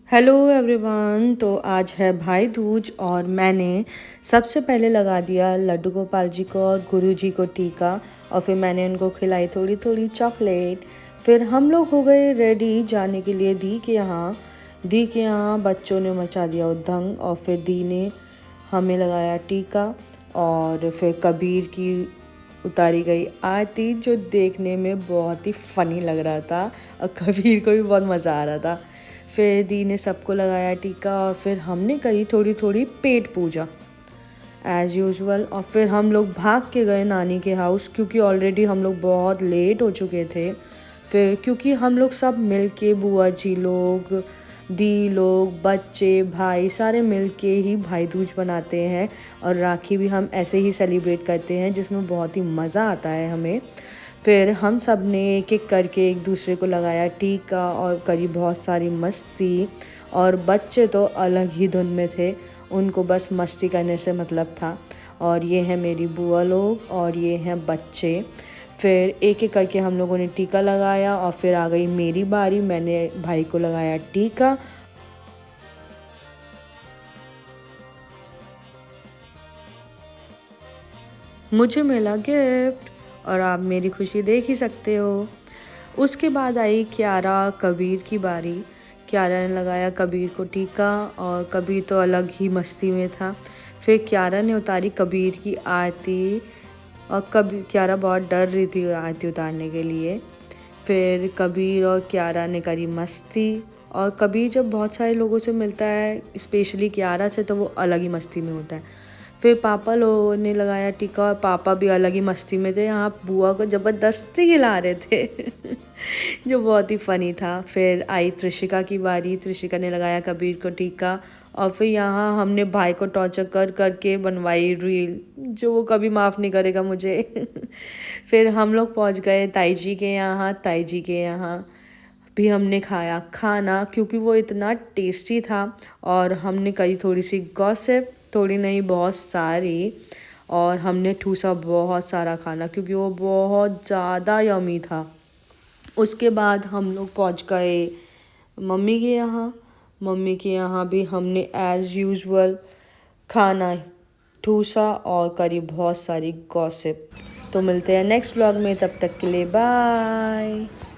Hello everyone. तो आज है भाई दूज और मैंने सबसे पहले लगा दिया लड्डू गोपाल जी को और गुरु जी को टीका और फिर मैंने उनको खिलाई थोड़ी थोड़ी चॉकलेट। फिर हम लोग हो गए रेडी जाने के लिए दी के यहाँ। दी के यहाँ बच्चों ने मचा दिया उधंग और फिर दी ने हमें लगाया टीका और फिर कबीर की उतारी गई आरती जो देखने में बहुत ही फ़नी लग रहा था और कबीर को भी बहुत मज़ा आ रहा था। फिर दी ने सबको लगाया टीका और फिर हमने करी थोड़ी थोड़ी पेट पूजा एज़ यूजुअल। और फिर हम लोग भाग के गए नानी के हाउस क्योंकि ऑलरेडी हम लोग बहुत लेट हो चुके थे। फिर क्योंकि हम लोग सब मिल के बुआ जी लोग, दी लोग, बच्चे, भाई सारे मिल के ही भाई दूज बनाते हैं और राखी भी हम ऐसे ही सेलिब्रेट करते हैं जिसमें बहुत ही मज़ा आता है हमें। फिर हम सब ने एक एक करके एक दूसरे को लगाया टीका और करी बहुत सारी मस्ती। और बच्चे तो अलग ही धुन में थे, उनको बस मस्ती करने से मतलब था। और ये हैं मेरी बुआ लोग और ये हैं बच्चे। फिर एक एक करके हम लोगों ने टीका लगाया और फिर आ गई मेरी बारी, मैंने भाई को लगाया टीका। मुझे मिला गिफ्ट और आप मेरी खुशी देख ही सकते हो। उसके बाद आई क्यारा कबीर की बारी। क्यारा ने लगाया कबीर को टीका और कबीर तो अलग ही मस्ती में था। फिर क्यारा ने उतारी कबीर की आरती और क्यारा बहुत डर रही थी आरती उतारने के लिए। फिर कबीर और क्यारा ने करी मस्ती और कबीर जब बहुत सारे लोगों से मिलता है स्पेशली क्यारा से तो वो अलग ही मस्ती में होता है। फिर पापा लोगों ने लगाया टीका और पापा भी अलग ही मस्ती में थे, यहाँ बुआ को ज़बरदस्ती हिला रहे थे जो बहुत ही फ़नी था। फिर आई त्रिशिका की बारी। त्रिशिका ने लगाया कबीर को टीका और फिर यहाँ हमने भाई को टॉर्चर कर करके बनवाई रील जो वो कभी माफ़ नहीं करेगा मुझे फिर हम लोग पहुँच गए ताई जी के यहाँ। ताई जी के यहाँ भी हमने खाया खाना क्योंकि वो इतना टेस्टी था और हमने करी थोड़ी सी गॉसिप, थोड़ी नहीं बहुत सारी। और हमने ठूसा बहुत सारा खाना क्योंकि वो बहुत ज़्यादा यमी था। उसके बाद हम लोग पहुंच गए मम्मी के यहाँ। मम्मी के यहाँ भी हमने एज़ यूजुअल खाना ठूसा और करी बहुत सारी गॉसिप। तो मिलते हैं नेक्स्ट ब्लॉग में, तब तक के लिए बाय।